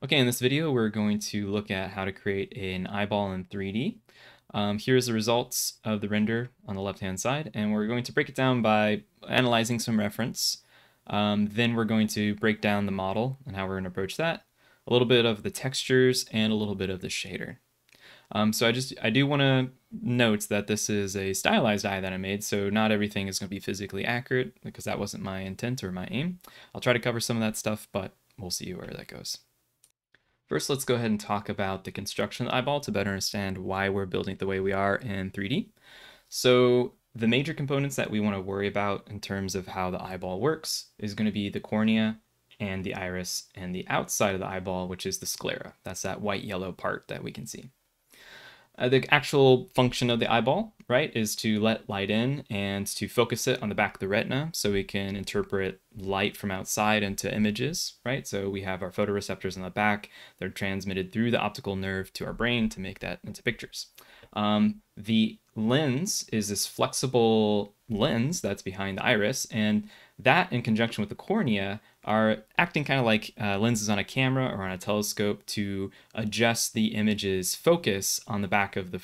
Okay, in this video, we're going to look at how to create an eyeball in 3D. Here's the results of the render on the left-hand side, and we're going to break it down by analyzing some reference. Then we're going to break down the model and how we're going to approach that, a little bit of the textures, and a little bit of the shader. So I do want to note that this is a stylized eye that I made, so not everything is going to be physically accurate because that wasn't my intent or my aim. I'll try to cover some of that stuff, but we'll see where that goes. First, let's go ahead and talk about the construction of the eyeball to better understand why we're building it the way we are in 3D. So the major components that we want to worry about in terms of how the eyeball works is going to be the cornea and the iris and the outside of the eyeball, which is the sclera. That's that white-yellow part that we can see. The actual function of the eyeball, right, is to let light in and to focus it on the back of the retina so we can interpret light from outside into images, right? So we have our photoreceptors on the back. They're transmitted through the optical nerve to our brain to make that into pictures. The lens is this flexible lens that's behind the iris, and that in conjunction with the cornea are acting kind of like lenses on a camera or on a telescope to adjust the image's focus on the back of the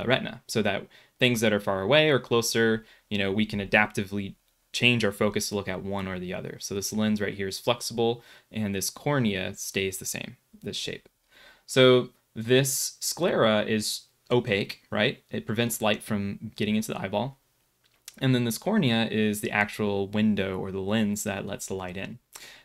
retina so that things that are far away or closer, we can adaptively change our focus to look at one or the other. So this lens right here is flexible and this cornea stays the same, this shape. So this sclera is opaque, right? It prevents light from getting into the eyeball. And then this cornea is the actual window or the lens that lets the light in.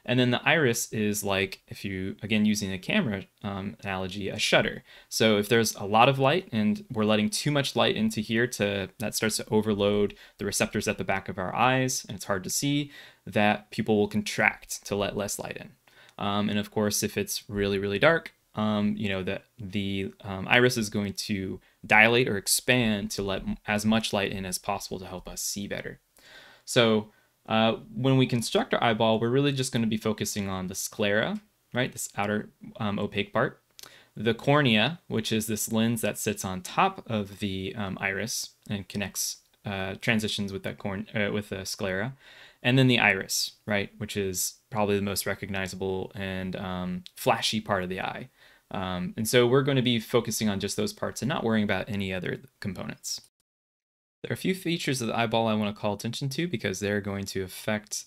And then the iris is like, if you, again, using a camera analogy, a shutter. So if there's a lot of light and we're letting too much light into here that starts to overload the receptors at the back of our eyes, and it's hard to see, that pupil will contract to let less light in. And of course, if it's really, really dark, the iris is going to dilate or expand to let as much light in as possible to help us see better. So when we construct our eyeball, we're really just going to be focusing on the sclera, right? This outer opaque part. The cornea, which is this lens that sits on top of the iris and connects, transitions with with the sclera. And then the iris, right, which is probably the most recognizable and flashy part of the eye. And so we're going to be focusing on just those parts and not worrying about any other components. There are a few features of the eyeball I want to call attention to because they're going to affect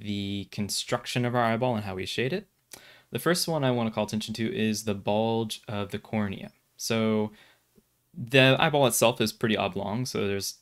the construction of our eyeball and how we shade it. The first one I want to call attention to is the bulge of the cornea. So the eyeball itself is pretty oblong,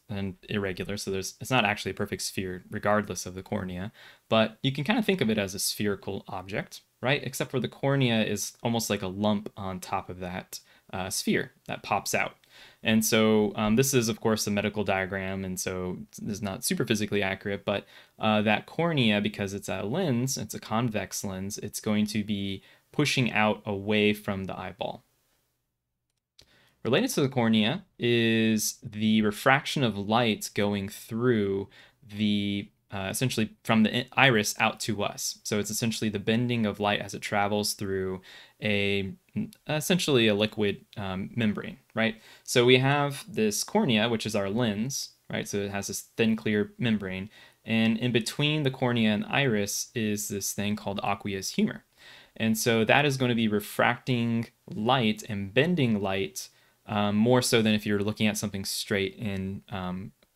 and irregular, so it's not actually a perfect sphere regardless of the cornea, but you can kind of think of it as a spherical object, right? Except for the cornea is almost like a lump on top of that sphere that pops out. And so this is, of course, a medical diagram, and so it's not super physically accurate, but that cornea, because it's a lens, it's a convex lens, it's going to be pushing out away from the eyeball. Related to the cornea is the refraction of light going through the essentially from the iris out to us. So it's essentially the bending of light as it travels through essentially a liquid membrane, right? So we have this cornea, which is our lens, right? So it has this thin, clear membrane. And in between the cornea and iris is this thing called aqueous humor. And so that is going to be refracting light and bending light more so than if you're looking at something straight in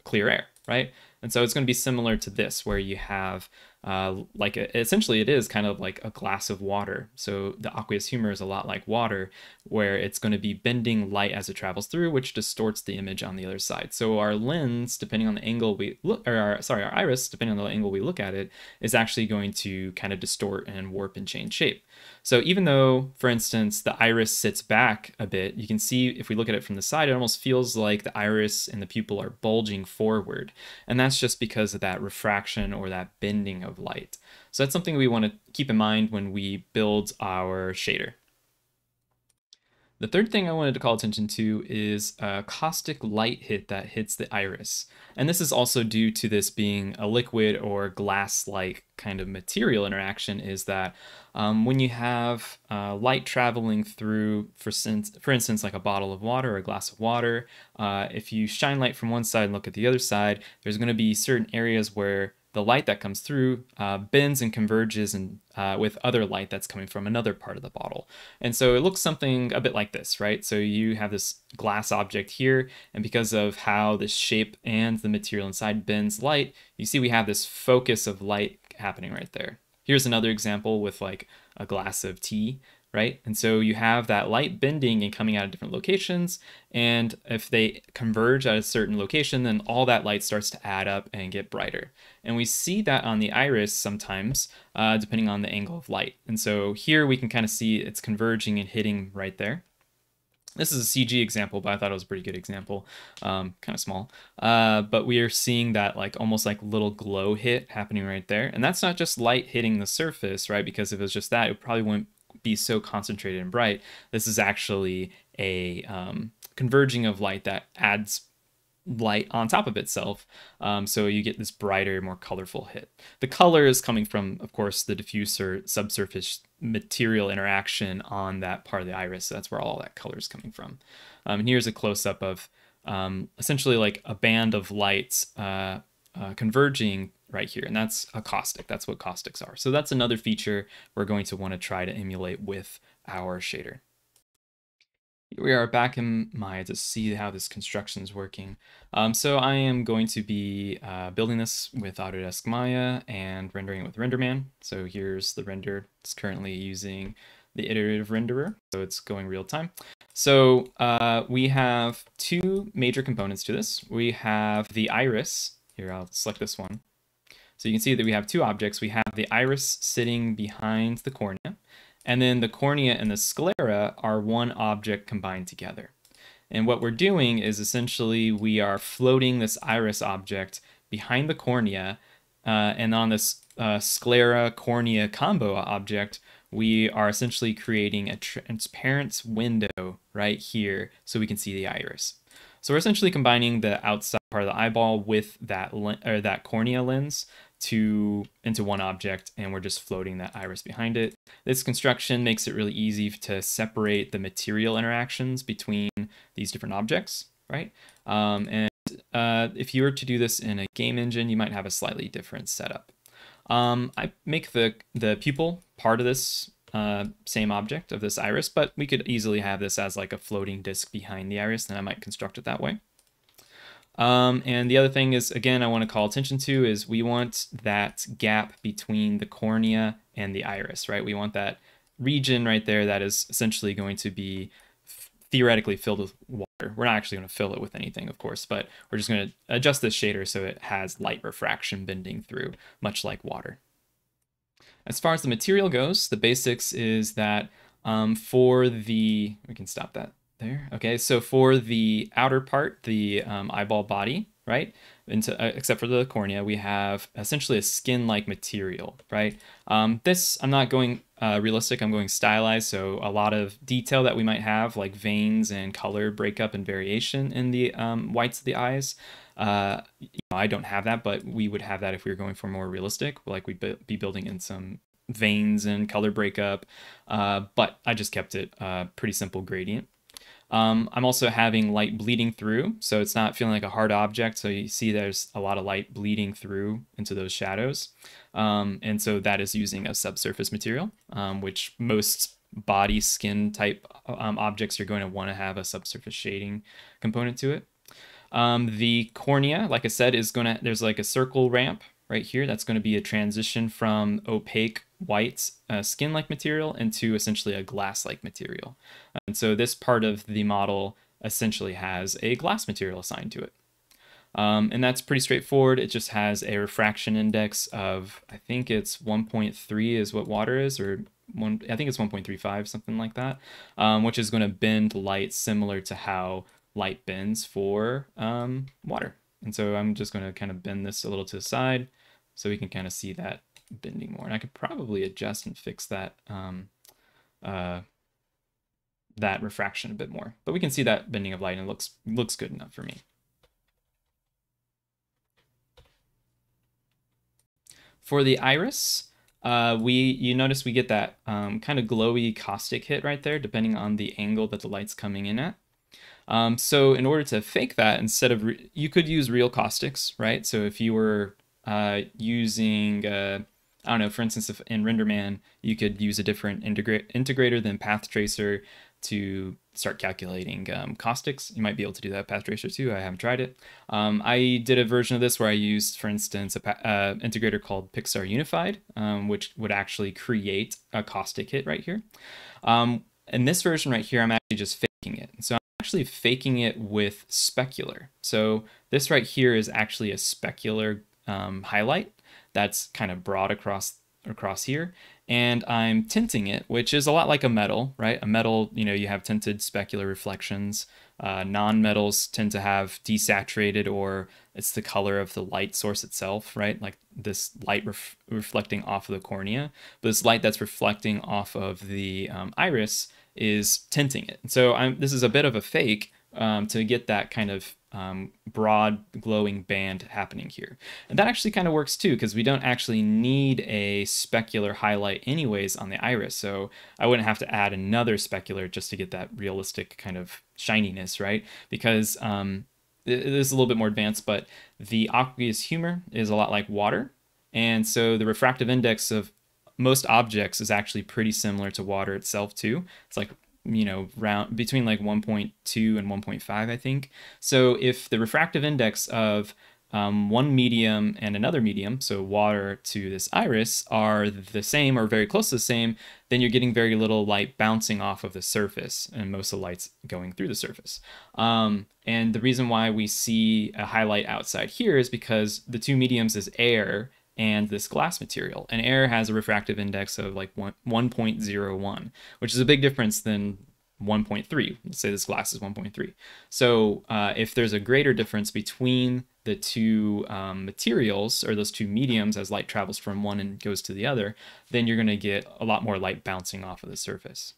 clear air, right? And so it's going to be similar to this, where you have essentially it is kind of like a glass of water. So the aqueous humor is a lot like water, where it's going to be bending light as it travels through, which distorts the image on the other side. So our lens, depending on the angle we look, or our iris, depending on the angle we look at it, is actually going to kind of distort and warp and change shape. So even though, for instance, the iris sits back a bit, you can see if we look at it from the side, it almost feels like the iris and the pupil are bulging forward. And that's just because of that refraction or that bending of light. So that's something we want to keep in mind when we build our shader. The third thing I wanted to call attention to is a caustic light hit that hits the iris. And this is also due to this being a liquid or glass-like kind of material interaction, is that when you have light traveling through, for instance, like a bottle of water or a glass of water, if you shine light from one side and look at the other side, there's going to be certain areas where the light that comes through bends and converges with other light that's coming from another part of the bottle. And so it looks something a bit like this, right? So you have this glass object here, and because of how the shape and the material inside bends light, you see we have this focus of light happening right there. Here's another example with like a glass of tea, right? And so you have that light bending and coming out of different locations. And if they converge at a certain location, then all that light starts to add up and get brighter. And we see that on the iris sometimes, depending on the angle of light. And so here we can kind of see it's converging and hitting right there. This is a CG example, but I thought it was a pretty good example, kind of small. But we are seeing that like almost like little glow hit happening right there. And that's not just light hitting the surface, right? Because if it was just that, it probably wouldn't be so concentrated and bright. This is actually a converging of light that adds light on top of itself, so you get this brighter, more colorful hit. The color is coming from, of course, the diffuser subsurface material interaction on that part of the iris. So that's where all that color is coming from. And here's a close-up of essentially like a band of lights converging right here, and that's a caustic. That's what caustics are. So that's another feature we're going to want to try to emulate with our shader. Here we are back in Maya to see how this construction is working. So I am going to be building this with Autodesk Maya and rendering it with RenderMan. So here's the render. It's currently using the iterative renderer, so it's going real time. So we have two major components to this. We have the iris. Here, I'll select this one. So you can see that we have two objects. We have the iris sitting behind the cornea, and then the cornea and the sclera are one object combined together. And what we're doing is essentially we are floating this iris object behind the cornea, and on this sclera cornea combo object, we are essentially creating a transparent window right here so we can see the iris. So we're essentially combining the outside part of the eyeball with that cornea lens into one object, and we're just floating that iris behind it. This construction makes it really easy to separate the material interactions between these different objects, right? If you were to do this in a game engine, you might have a slightly different setup. I make the pupil part of this same object of this iris, but we could easily have this as like a floating disk behind the iris, and I might construct it that way. And the other thing is, again, I want to call attention to is we want that gap between the cornea and the iris, right? We want that region right there that is essentially going to be theoretically filled with water. We're not actually going to fill it with anything, of course, but we're just going to adjust this shader so it has light refraction bending through, much like water. As far as the material goes, the basics is that we can stop that there. Okay, so for the outer part, the eyeball body, right, except for the cornea, we have essentially a skin-like material, right? This, I'm not going realistic, I'm going stylized, so a lot of detail that we might have, like veins and color breakup and variation in the whites of the eyes. I don't have that, but we would have that if we were going for more realistic, like we'd be building in some veins and color breakup, but I just kept it pretty simple gradient. I'm also having light bleeding through, so it's not feeling like a hard object, so you see there's a lot of light bleeding through into those shadows. And so that is using a subsurface material, which most body skin type objects are going to want to have a subsurface shading component to it. The cornea, like I said, there's like a circle ramp right here. That's going to be a transition from opaque white skin-like material into essentially a glass-like material. And so this part of the model essentially has a glass material assigned to it. And that's pretty straightforward. It just has a refraction index of, I think it's 1.3 is what water is, or I think it's 1.35, something like that, which is going to bend light similar to how light bends for water. And so I'm just going to kind of bend this a little to the side so we can kind of see that bending more. And I could probably adjust and fix that that refraction a bit more. But we can see that bending of light, and it looks good enough for me. For the iris, you notice we get that kind of glowy caustic hit right there, depending on the angle that the light's coming in at. So in order to fake that, instead of you could use real caustics, right? So if you were using, I don't know, for instance, if in RenderMan, you could use a different integrator than Path Tracer to start calculating caustics. You might be able to do that with Path Tracer too. I haven't tried it. I did a version of this where I used, for instance, a integrator called Pixar Unified, which would actually create a caustic hit right here. In this version right here, I'm actually just faking it. So I'm actually faking it with specular. So this right here is actually a specular highlight that's kind of broad across here, and I'm tinting it, which is a lot like a metal, right? A metal, you know, you have tinted specular reflections. Non-metals tend to have desaturated, or it's the color of the light source itself, right? Like this light reflecting off of the cornea, but this light that's reflecting off of the iris is tinting it. So this is a bit of a fake to get that kind of broad glowing band happening here. And that actually kind of works too, because we don't actually need a specular highlight anyways on the iris. So I wouldn't have to add another specular just to get that realistic kind of shininess, right? Because it is a little bit more advanced, but the aqueous humor is a lot like water. And so the refractive index of most objects is actually pretty similar to water itself too. It's like, you know, between like 1.2 and 1.5, I think. So if the refractive index of one medium and another medium, so water to this iris, are the same or very close to the same, then you're getting very little light bouncing off of the surface, and most of the light's going through the surface. And the reason why we see a highlight outside here is because the two mediums is air and this glass material. And air has a refractive index of like 1.01, which is a big difference than 1.3. Let's say this glass is 1.3. So if there's a greater difference between the two materials, or those two mediums, as light travels from one and goes to the other, then you're going to get a lot more light bouncing off of the surface.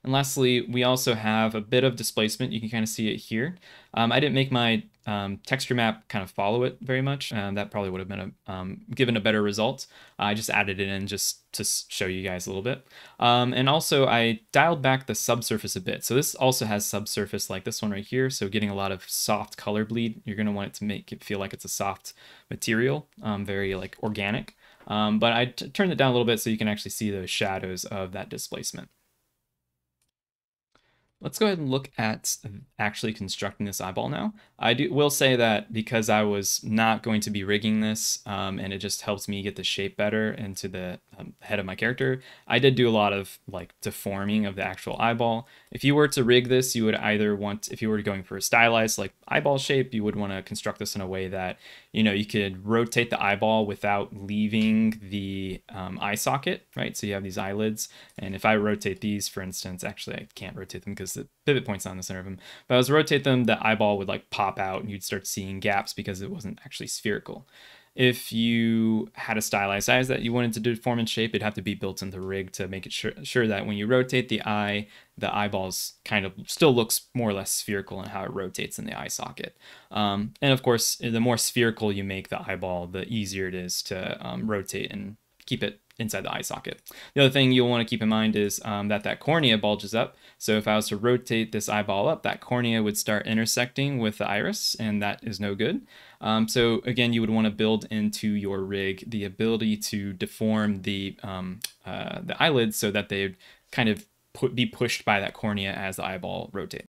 And lastly, we also have a bit of displacement. You can kind of see it here. I didn't make my texture map kind of follow it very much. That probably would have been given a better result. I just added it in just to show you guys a little bit. And also I dialed back the subsurface a bit. So this also has subsurface like this one right here. So getting a lot of soft color bleed. You're going to want it to make it feel like it's a soft material, very like organic. But I turned it down a little bit so you can actually see the shadows of that displacement. Let's go ahead and look at actually constructing this eyeball now. Will say that because I was not going to be rigging this, and it just helps me get the shape better into the head of my character, I did do a lot of like deforming of the actual eyeball. If you were to rig this, you would either want, if you were going for a stylized like eyeball shape, you would want to construct this in a way that, you know, you could rotate the eyeball without leaving the eye socket, right? So you have these eyelids, and if I rotate these, for instance, actually I can't rotate them because the pivot point's not in the center of them, but I was rotate them, the eyeball would like pop out and you'd start seeing gaps because it wasn't actually spherical. If you had a stylized eyes that you wanted to deform in shape, it'd have to be built into the rig to make it sure that when you rotate the eyeballs kind of still looks more or less spherical in how it rotates in the eye socket. And of course, the more spherical you make the eyeball, the easier it is to rotate and keep it inside the eye socket. The other thing you'll want to keep in mind is that cornea bulges up. So if I was to rotate this eyeball up, that cornea would start intersecting with the iris, and that is no good. So again, you would want to build into your rig the ability to deform the eyelids so that they would kind of be pushed by that cornea as the eyeball rotates.